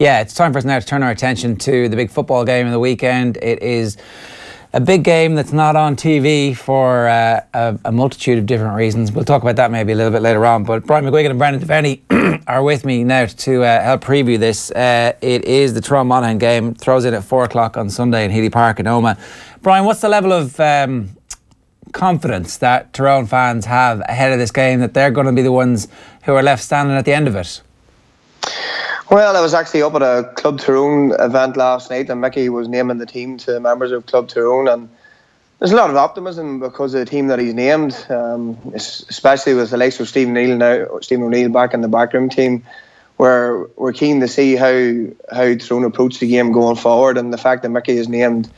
Yeah, it's time for us now to turn our attention to the big football game of the weekend. It is a big game that's not on TV for a multitude of different reasons. We'll talk about that maybe a little bit later on. But Brian McGuigan and Brendan Devenney are with me now to help preview this. It is the Tyrone Monaghan game. Throws in at 4 o'clock on Sunday in Harte Park in Armagh. Brian, what's the level of confidence that Tyrone fans have ahead of this game, that they're going to be the ones who are left standing at the end of it? Well, I was actually up at a Club Tyrone event last night, and Mickey was naming the team to members of Club Tyrone, and there's a lot of optimism because of the team that he's named, especially with the likes of Stephen O'Neill back in the backroom team. We're keen to see how Tyrone approach the game going forward, and the fact that Mickey has named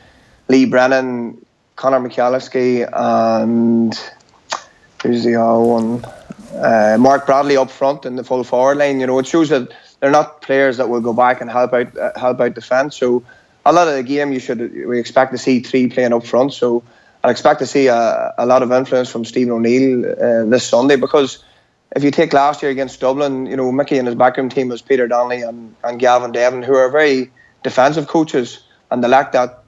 Lee Brennan, Conor McAlliskey, and who's the other one? Mark Bradley up front in the full forward line. You know, it shows that they're not players that will go back and help out defence. So a lot of the game we expect to see three playing up front. So I expect to see a lot of influence from Stephen O'Neill this Sunday, because if you take last year against Dublin, you know, Mickey and his backroom team was Peter Donnelly and Gavin Devon, who are very defensive coaches, and they lack that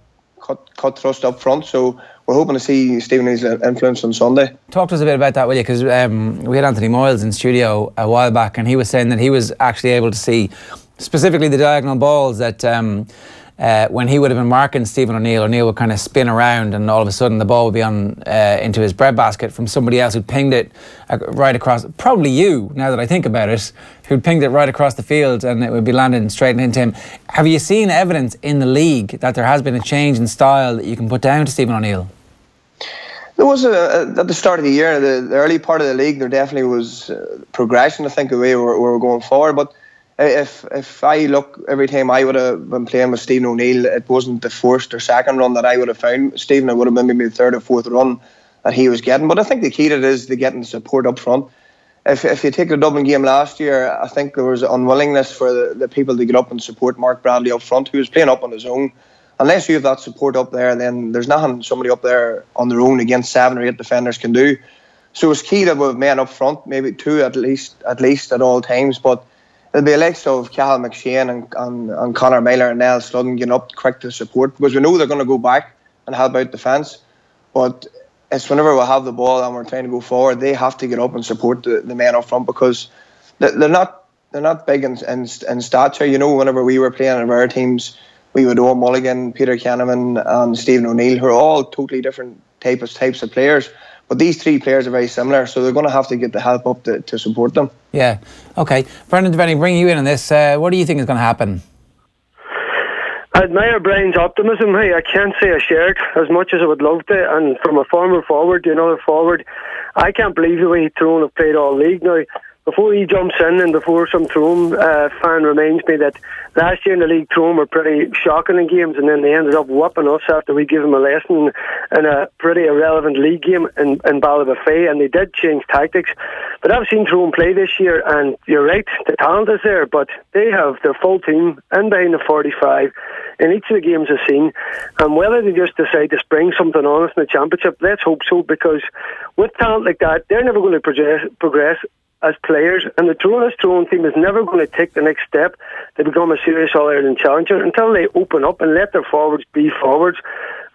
cut thrust up front. So we're hoping to see Stephen O'Neill's influence on Sunday. Talk to us a bit about that, will you? Because we had Anthony Moyles in studio a while back, and he was saying that he was actually able to see specifically the diagonal balls that when he would have been marking Stephen O'Neill, O'Neill would kind of spin around, and all of a sudden the ball would be on into his breadbasket from somebody else who'd pinged it right across, probably you, now that I think about it, who'd pinged it right across the field, and it would be landing straight into him. Have you seen evidence in the league that there has been a change in style that you can put down to Stephen O'Neill? There was at the start of the year, the early part of the league, there definitely was progression, I think, the way we're going forward. But if I look, every time I would have been playing with Stephen O'Neill, it wasn't the first or second run that I would have found Stephen. It would have been maybe the third or fourth run that he was getting. But I think the key to it is the getting support up front. If you take the Dublin game last year, I think there was unwillingness for the people to get up and support Mark Bradley up front, who was playing up on his own. Unless you have that support up there, then there's nothing somebody up there on their own against 7 or 8 defenders can do. So it's key that we have men up front, maybe 2 at least at all times. But it'll be a likes of Cathal McShane and Conor Meyler and Niall Sludden getting up quick to support, because we know they're going to go back and help out defence. But it's whenever we have the ball and we're trying to go forward, they have to get up and support the men up front, because they're not big in stature. You know, whenever we were playing in our teams, we would Owen Mulligan, Peter Kenneman and Stephen O'Neill, who are all totally different types of players. But these 3 players are very similar, so they're going to have to get the help up to support them. Yeah. OK. Brendan Devenney, bring you in on this. What do you think is going to happen? I admire Brian's optimism. Hey, I can't say I share it as much as I would love to. And from a former forward, I can't believe the way Tyrone have played all league now. Before he jumps in, and before some Tyrone fan reminds me that last year in the league, Tyrone were pretty shocking in games, and then they ended up whooping us after we gave them a lesson in a pretty irrelevant league game in Ballybofey, and they did change tactics. But I've seen Tyrone play this year, and you're right, the talent is there, but they have their full team in behind the 45 in each of the games I've seen. And whether they just decide to spring something on us in the championship, let's hope so, because with talent like that, they're never going to progress as players, and the Tyrone team is never going to take the next step to become a serious All-Ireland challenger until they open up and let their forwards be forwards.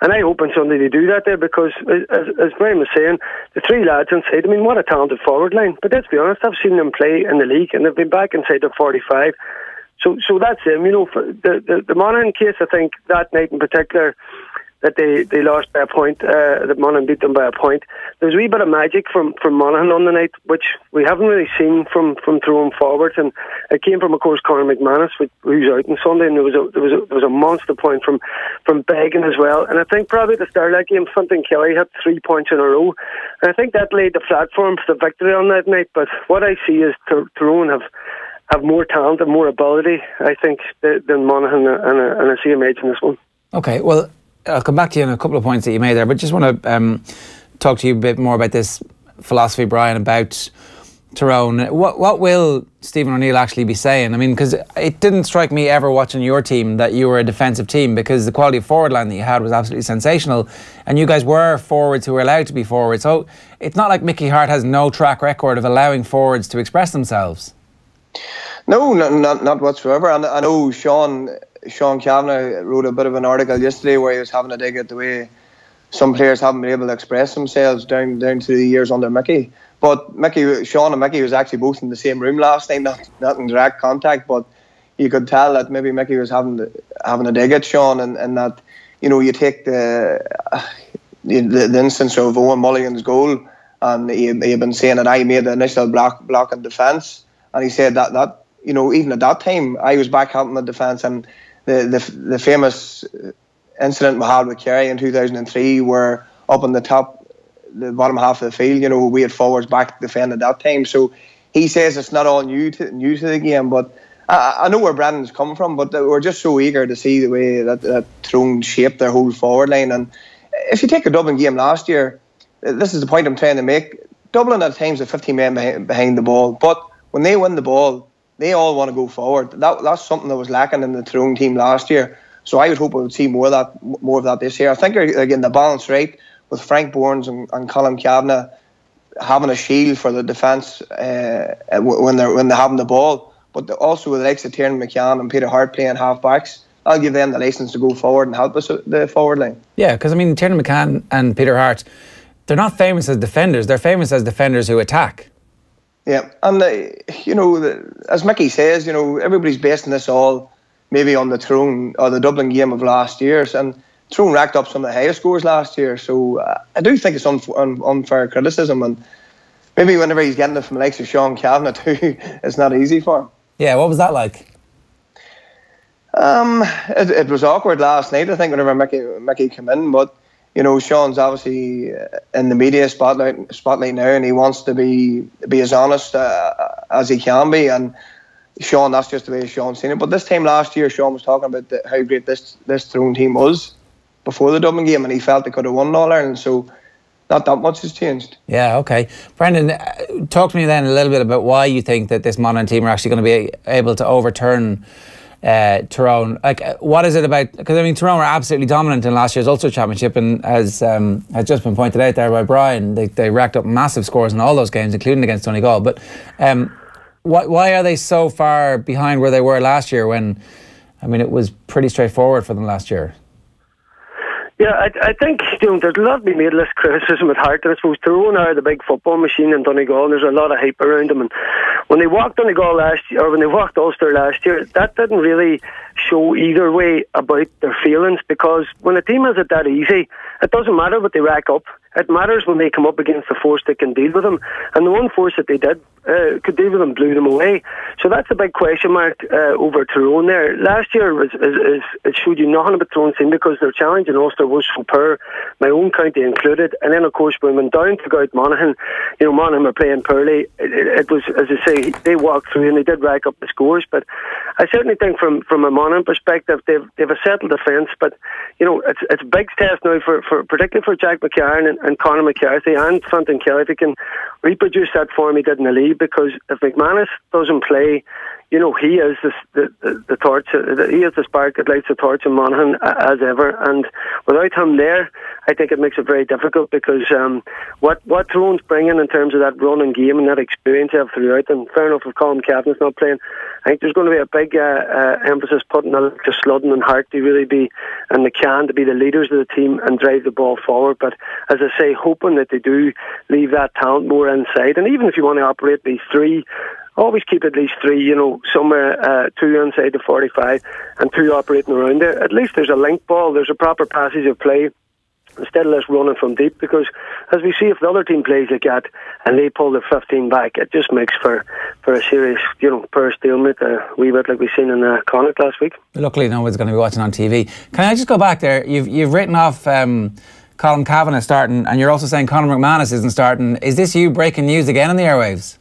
And I hope on Sunday they do that there, because as Brian was saying, the 3 lads inside, I mean, what a talented forward line. But let's be honest, I've seen them play in the league and they've been back inside the 45. So that's them. You know, for the Monaghan case, I think that night in particular, that they lost by a point, that Monaghan beat them by a point. There's a wee bit of magic from Monaghan on the night, which we haven't really seen from Tyrone forwards, and it came from, of course, Conor McManus, who's out on Sunday, and there was a monster point from Beggan as well. And I think probably at the start of that game, Fintan Kelly had 3 points in a row, and I think that laid the platform for the victory on that night. But what I see is Tyrone have more talent and more ability, I think, than Monaghan, and I see them edging this one. Okay, well, I'll come back to you on a couple of points that you made there, but just want to talk to you a bit more about this philosophy, Brian, about Tyrone. What will Stephen O'Neill actually be saying? I mean, because it didn't strike me ever watching your team that you were a defensive team, because the quality of forward line that you had was absolutely sensational, and you guys were forwards who were allowed to be forwards. So it's not like Mickey Harte has no track record of allowing forwards to express themselves. No, not whatsoever. And I know Sean Kavanagh wrote a bit of an article yesterday where he was having a dig at the way some players haven't been able to express themselves down to the years under Mickey. But Sean and Mickey was actually both in the same room last night, not in direct contact, but you could tell that maybe Mickey was having a dig at Sean, and that, you know, you take the instance of Owen Mulligan's goal, and he had been saying that I made the initial block in defence, and he said that you know, even at that time I was back helping the defence, and the famous incident we had with Kerry in 2003, where up on the bottom half of the field, you know, we had forwards back defending at that time. So he says it's not all new to the game, but I know where Brandon's coming from, but we're just so eager to see the way that Tyrone shaped their whole forward line. And if you take a Dublin game last year, this is the point I'm trying to make. Dublin at times are 15 men behind the ball, but when they win the ball, they all want to go forward. That's something that was lacking in the Tyrone team last year. So I would hope we would see more of that this year. I think, again, the balance right with Frank Bournes and Colin Kavanagh having a shield for the defence when they're having the ball, but also with the likes of Tyrone McCann and Peter Harte playing half-backs, I'll give them the licence to go forward and help us with the forward line. Yeah, because, I mean, Tyrone McCann and Peter Harte, they're not famous as defenders. They're famous as defenders who attack. Yeah, and, you know, as Mickey says, you know, everybody's basing this all maybe on the Tyrone or the Dublin game of last year, and Tyrone racked up some of the highest scores last year, so I do think it's unfair criticism, and maybe whenever he's getting it from the likes of Sean Kavanagh too, it's not easy for him. Yeah, what was that like? It was awkward last night, I think, whenever Mickey came in, but you know, Sean's obviously in the media spotlight now, and he wants to be as honest as he can be, and Sean, that's just the way Sean's seen it. But this time last year, Sean was talking about how great this Tyrone team was before the Dublin game, and he felt they could have won All Ireland, so not that much has changed. Yeah, okay. Brendan, talk to me then a little bit about why you think that this Monaghan team are actually going to be able to overturn Tyrone. Like, what is it about? Because I mean, Tyrone were absolutely dominant in last year's Ulster Championship, and as has just been pointed out there by Brian, they racked up massive scores in all those games, including against Donegal. But why are they so far behind where they were last year? When, I mean, it was pretty straightforward for them last year. Yeah, I think, you know, there's a lot to be made less criticism at Harte, and I suppose Tyrone are the big football machine in Donegal, and there's a lot of hype around them. And when they walked Donegal last year, or when they walked Ulster last year, that didn't really show either way about their feelings, because when a team has it that easy, it doesn't matter what they rack up. It matters when they come up against the force that can deal with them, and the one force that they did could deal with them blew them away. So that's a big question mark over Tyrone there. Last year it showed you nothing about Tyrone's team, because their challenge in Ulster was so poor, my own county included. And then of course when we went down to go out Monaghan, you know, Monaghan were playing poorly. It was, as I say, they walked through and they did rack up the scores. But I certainly think from a Monaghan perspective, they've a settled defence. But you know, it's a big test now for particularly for Jack McCarron and Conor McCarthy and Fenton Kelly, if he can reproduce that form he did in the league. Because if McManus doesn't play, you know, he is the torch. He is the spark that lights the torch in Monaghan as ever. And without him there, I think it makes it very difficult, because what Tyrone's bringing in terms of that running game and that experience they have throughout, and fair enough if Colin Kavanagh's not playing, I think there's going to be a big emphasis putting on to Sludden and Harte to really be, and McCann to be the leaders of the team and drive the ball forward. But as I say, hoping that they do leave that talent more inside. And even if you want to operate these three, always keep at least three, you know, somewhere two inside the 45 and two operating around there. At least there's a link ball, there's a proper passage of play, instead of us running from deep. Because as we see, if the other team plays like that and they pull the 15 back, it just makes for a serious, you know, poor stalemate, a wee bit like we've seen in Connacht last week. Luckily no one's going to be watching on TV. Can I just go back there? You've written off Colin Kavanagh starting, and you're also saying Conor McManus isn't starting. Is this you breaking news again on the airwaves?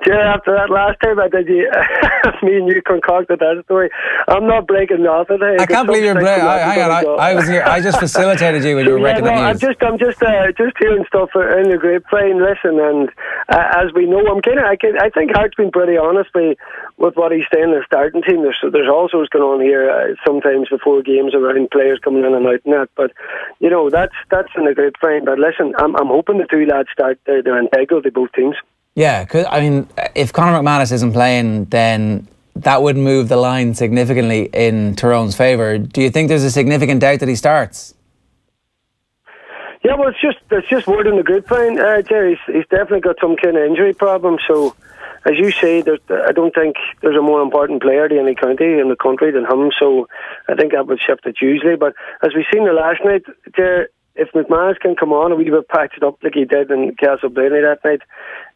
Yeah, after that last time I did, me and you concocted that story. I'm not breaking nothing. Hey, I can't believe you're breaking. Hang on, I was here. I just facilitated you when you were breaking the news. I'm just hearing stuff in the grapevine. Listen, and as we know, I think Harte's been pretty honest with what he's saying in the starting team. There's also what's going on here sometimes before games around players coming in and out and that. But you know, that's in the grapevine. But listen, I'm hoping the two lads start. They're integral to both teams. Yeah, cause, I mean, if Conor McManus isn't playing, then that would move the line significantly in Tyrone's favour. Do you think there's a significant doubt that he starts? Yeah, well, it's just word in the grapevine, Jerry. He's definitely got some kind of injury problem. So, as you say, I don't think there's a more important player to any county in the country than him. So, I think that would shift it hugely. But as we seen the last night, Jerry, if McManus can come on and we were patched up like he did in Castleblaney that night,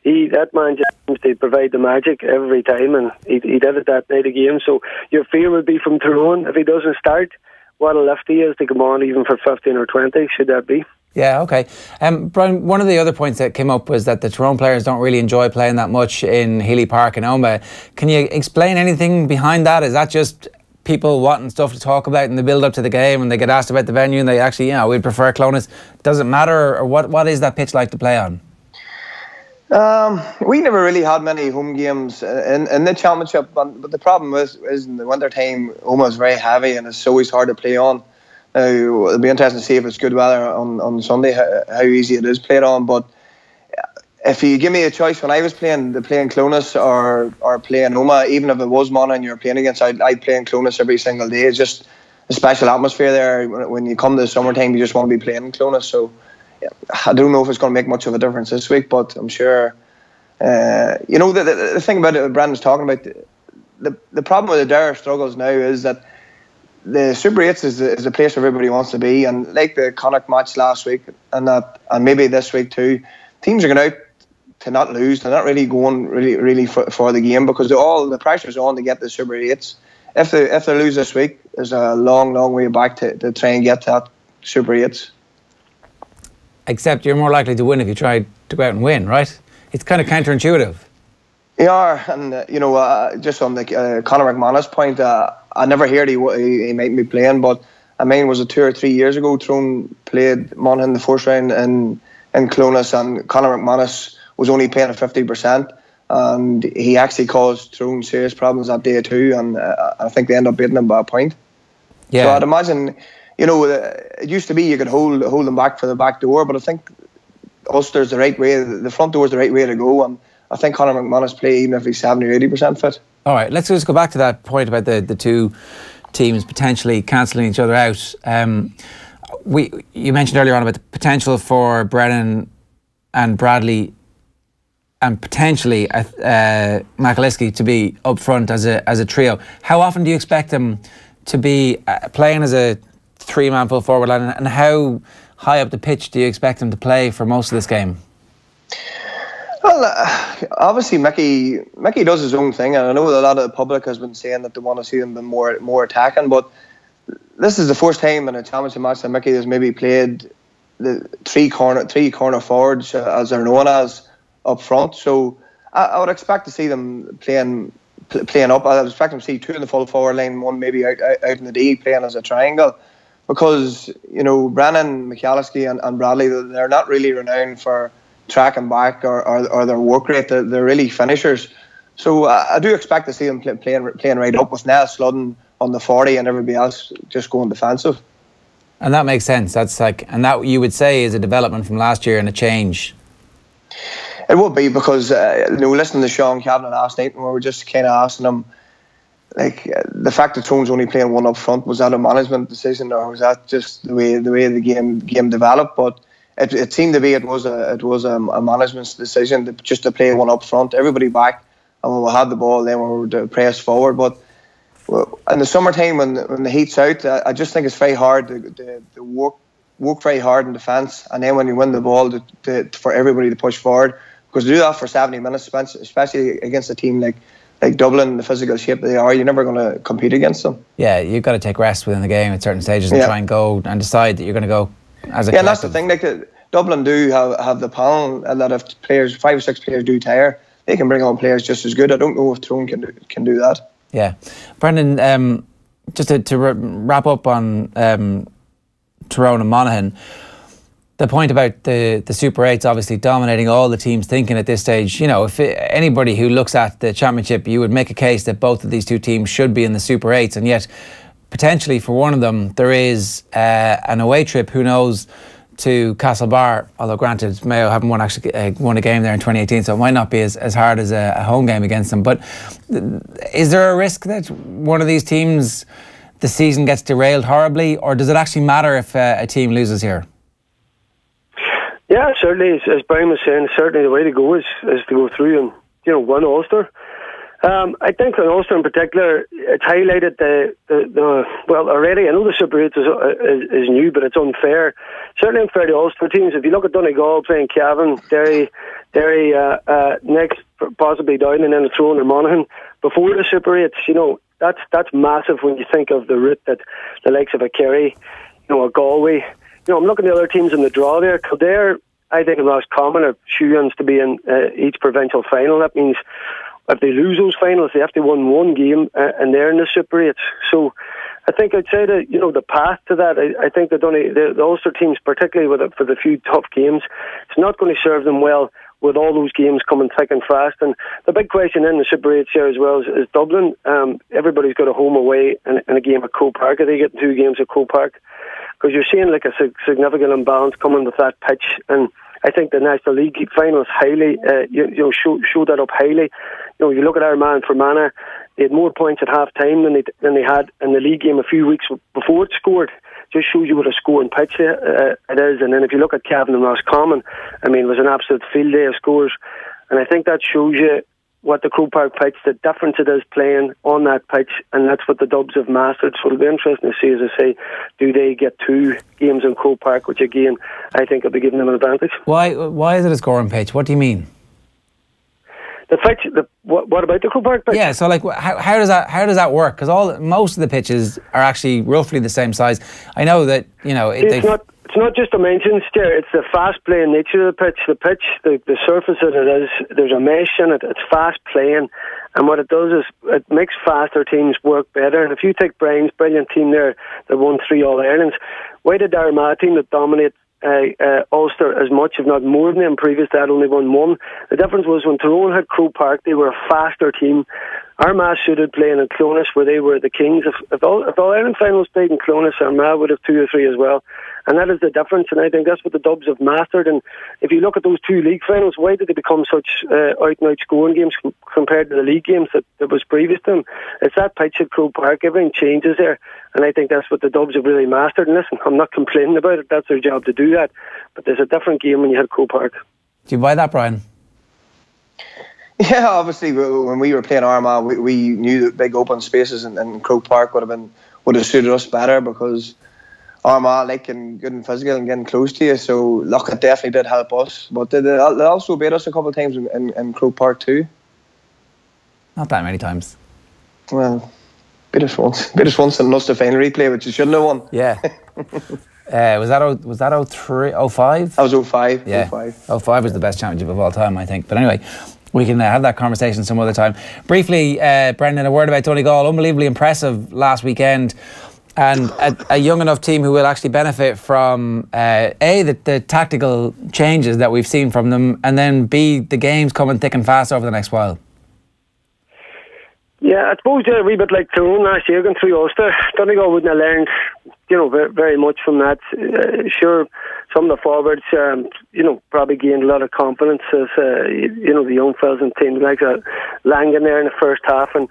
that man just seems to provide the magic every time, and he did it that night again. So your fear would be from Tyrone if he doesn't start. What a lift he is to come on even for 15 or 20, should that be? Yeah, okay. Brian, one of the other points that came up was that the Tyrone players don't really enjoy playing that much in Healy Park and Armagh. Can you explain anything behind that? Is that just people wanting stuff to talk about in the build up to the game, and they get asked about the venue and they actually, we'd prefer Clonus? Does it matter, or what is that pitch like to play on? We never really had many home games in the championship, but the problem is in the winter time, home is very heavy and it's always hard to play on. Now, it'll be interesting to see if it's good weather on Sunday, how easy it is played on. But if you give me a choice, when I was playing Clonus or playing Armagh, even if it was Monaghan you're playing against, I'd play in Clonus every single day. It's just a special atmosphere there. When you come to the summertime, you just want to be playing in Clonus. So I don't know if it's going to make much of a difference this week, but I'm sure. The thing about it, Brandon's talking about, the problem with the dire struggles now is that the Super 8s is a place where everybody wants to be, and like the Connacht match last week and maybe this week too, teams are going out to not lose. They're not really going really for the game, because the pressure's on to get the Super 8s. If they lose this week, there's a long way back to try and get that Super 8s. Except you're more likely to win if you try to go out and win, right? It's kind of counterintuitive. Yeah, and just on the Conor McManus point, I never heard he might be playing, but I mean, was it 2 or 3 years ago, Tyrone played Monaghan in the first round in Clonus, and Conor McManus was only playing at 50%, and he actually caused Tyrone serious problems that day too, and I think they ended up beating him by a point. Yeah. So I'd imagine, it used to be you could hold them back for the back door, but I think Ulster's the right way, the front door is the right way to go, and I think Conor McManus play even if he's 70 or 80% fit. All right, let's just go back to that point about the two teams potentially cancelling each other out. You mentioned earlier on about the potential for Brennan and Bradley and potentially McAliskey to be up front as a trio. How often do you expect them to be playing as a three-man full forward line, and how high up the pitch do you expect them to play for most of this game? Well, obviously Mickey does his own thing, and I know that a lot of the public has been saying that they want to see him be more attacking, but this is the first time in a championship match that Mickey has maybe played the three corner forwards, as they're known as, up front. So I would expect to see them playing up. I would expect them to see two in the full forward line, one maybe out in the D playing as a triangle, because Brennan, McAliskey and Bradley, they're not really renowned for tracking back or their work rate. They're really finishers. So I do expect to see them playing right up with Nell Sludden on the 40 and everybody else just going defensive. And that makes sense. And that you would say is a development from last year and a change. It would be, because listening to Sean Cavanagh last night, and we were just kind of asking him, like, the fact that Tyrone's only playing one up front, was that a management decision, or was that just the way the game developed? But it seemed to be it was a management's decision just to play one up front, everybody back, and when we had the ball, then we were to press forward. But in the summertime, when the heat's out, I just think it's very hard to work very hard in defence, and then when you win the ball, for everybody to push forward. Because to do that for 70 minutes, especially against a team like Dublin, the physical shape they are, you're never going to compete against them. Yeah, you've got to take rest within the game at certain stages and try and go and decide that you're going to go as a collective. And that's the thing. Like, Dublin do have the panel, and that if players, 5 or 6 players do tire, they can bring on players just as good. I don't know if Tyrone can do that. Yeah, Brendan, just to wrap up on Tyrone and Monaghan, the point about the Super 8s obviously dominating all the teams' thinking at this stage. If anybody who looks at the championship, you would make a case that both of these two teams should be in the Super 8s, and yet potentially for one of them there is an away trip. Who knows to Castlebar, although granted Mayo haven't won a game there in 2018, so it might not be as hard as a home game against them. But is there a risk that one of these teams, the season gets derailed horribly, or does it actually matter if a team loses here? Yeah, certainly, as Brian was saying, certainly the way to go is to go through and win Ulster. I think in Ulster in particular, it's highlighted well already. I know the Super 8 is new, but it's unfair. Certainly unfair to Ulster teams. If you look at Donegal playing Cavan, Derry next possibly down, and then Tyrone or Monaghan before the Super 8s. That's massive when you think of the route that the likes of a Kerry, a Galway. I'm looking at the other teams in the draw there. Kildare, I think, in Roscommon are shoe-ins to be in each provincial final. That means if they lose those finals, they have to win one game and they're in the Super 8. So I think I'd say that, the path to that, I think that the Ulster teams, particularly for the few tough games, it's not going to serve them well with all those games coming thick and fast. And the big question in the Super 8 here as well is Dublin. Everybody's got a home away in a game at Croke Park. Are they getting 2 games at Croke Park? Because you're seeing like a significant imbalance coming with that pitch, and I think the National League finals highly, show that up highly. You look at Armagh and Fermanagh, they had more points at half time than they had in the league game a few weeks before it scored. Just shows you what a scoring pitch it is. And then if you look at Cavan and Roscommon, I mean, it was an absolute field day of scores, and I think that shows you what the Croke Park pitch, the difference it is playing on that pitch, and that's what the Dubs have mastered. So it'll be interesting to see, as I say, do they get 2 games in Croke Park, which again, I think will be giving them an advantage. Why is it a scoring pitch? What do you mean? The pitch. What about the Croke Park pitch? Yeah. So how does that work? Because most of the pitches are actually roughly the same size. I know that It's not just dimensions, Jerry. It's the fast playing nature of the pitch. The pitch, the surface that it is, there's a mesh in it. It's fast playing, and what it does is it makes faster teams work better. And if you take Brian's brilliant team there that won 3 All-Irelands, why did the Armagh team that dominate Ulster as much, if not more than them previous to that, only won 1? The difference was when Tyrone had Croke Park, they were a faster team. Armagh suited playing in Clonus, where they were the kings. If All-Ireland finals played in Clonus, Armagh would have 2 or 3 as well. And that is the difference, and I think that's what the Dubs have mastered. And if you look at those 2 league finals, why did they become such out-and-out scoring games compared to the league games that was previous to them? It's that pitch at Croke Park. Everything changes there, and I think that's what the Dubs have really mastered. And listen, I'm not complaining about it. That's their job to do that. But there's a different game when you had Croke Park. Do you buy that, Brian? Yeah, obviously, when we were playing Armagh, we knew that big open spaces in Croke Park would have suited us better, because Armagh and good and physical and getting close to you. So look, it definitely did help us, but they also beat us a couple of times in Croke Park too. Not that many times. Well, beat us once in Ulster final replay, which you shouldn't have won. Yeah. Was that 03, 05? That was 05. Yeah. 05 was the best championship of all time, I think. But anyway, we can have that conversation some other time. Briefly, Brendan, a word about Donegal. Unbelievably impressive last weekend, and a young enough team who will actually benefit from the tactical changes that we've seen from them, and then B, the games coming thick and fast over the next while. Yeah, I suppose a wee bit like Tyrone last year going through Ulster. Donegal wouldn't have learned, very much from that. Sure, some of the forwards, probably gained a lot of confidence as, the young fellas and teams like Langan there in the first half, and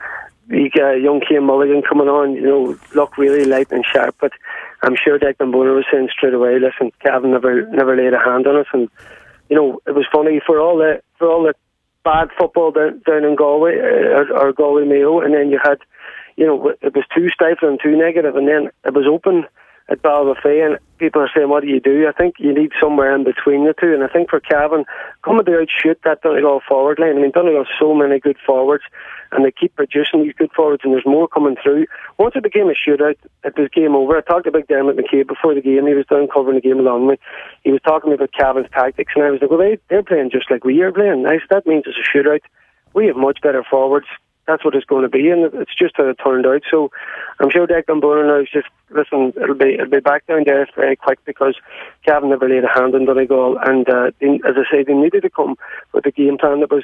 you got young Cian Mulligan coming on, look really light and sharp. But I'm sure Declan Bonner was saying straight away, listen, Cavan never laid a hand on us, and it was funny for all the bad football down in Galway or Galway Mayo, and then you had, it was too stifling, too negative, and then it was open at Balbafay, and people are saying, what do? I think you need somewhere in between the two, and I think for Cavan, coming to outshoot that Donegal forward line. I mean, Donegal has so many good forwards, and they keep producing these good forwards, and there's more coming through. Once it became a shootout, it was game over. I talked to Big Dermot McCabe before the game. He was down covering the game along with me. He was talking to me about Cavan's tactics, and I was like, well, they're playing just like we are playing. I said, that means it's a shootout. We have much better forwards. That's what it's going to be, and it's just how it turned out. So I'm sure Declan Bonner now is just, listen, it'll be back down there very quick, because Cavan never laid a hand on Donegal, and as I say, they needed to come with a game plan that was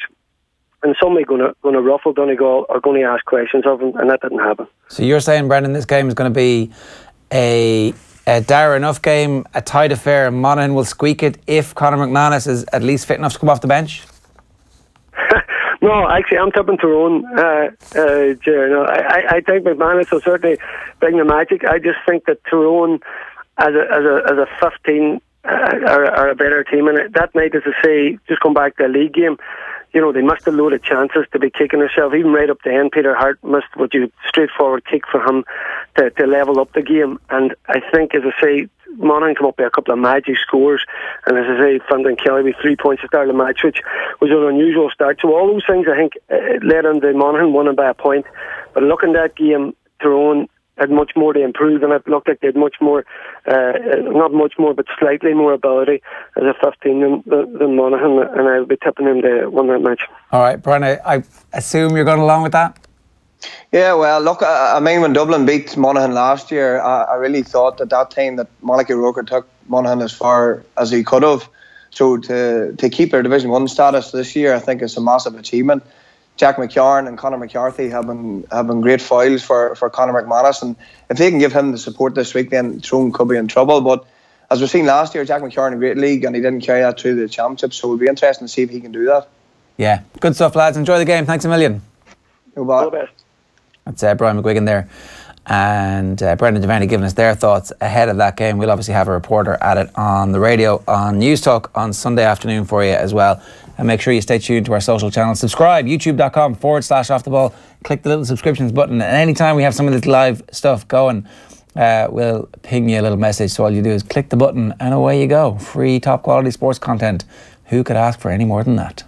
in some way going to ruffle Donegal or going to ask questions of them, and that didn't happen. So you're saying, Brendan, this game is going to be a Dara, enough game, a tight affair. Monaghan will squeak it if Conor McManus is at least fit enough to come off the bench. No, actually, I'm tipping Tyrone. No, I think McManus will certainly bring the magic. I just think that Tyrone, as a 15, are a better team. And that night, as I say, just come back to the league game, you know, they missed a load of chances to be kicking herself. Even right up to the end, Peter Harte missed what you straightforward kick for him to level up the game. And I think, as I say, Monaghan come up with a couple of magic scores, and as I say, Brendan Kelly with 3 points to start the match, which was an unusual start. So all those things, I think, led into Monaghan winning by a point. But looking at that game, Tyrone had much more to improve, and it looked like they had much more, not much more, but slightly more ability as a 15 than Monaghan, and I'll be tipping them to win that match. All right, Brian, I assume you're going along with that? Yeah, well, look, I mean, when Dublin beat Monaghan last year, I really thought at that time that Malachy Roker took Monaghan as far as he could have. So to keep their Division 1 status this year, I think it's a massive achievement. Jack McCarn and Conor McCarthy have been great foils for Conor McManus, and if they can give him the support this week, then Tyrone could be in trouble. But as we've seen last year, Jack McCarn in a great league, and he didn't carry that through the championship, so it'll be interesting to see if he can do that. Yeah, good stuff, lads. Enjoy the game. Thanks a million. No bother. All the best. That's Brian McGuigan there, and Brendan Devenney giving us their thoughts ahead of that game. We'll obviously have a reporter at it on the radio on News Talk on Sunday afternoon for you as well. And make sure you stay tuned to our social channels. Subscribe, youtube.com/offtheball. Click the little subscriptions button, and anytime we have some of this live stuff going, we'll ping you a little message. So all you do is click the button and away you go. Free top quality sports content. Who could ask for any more than that?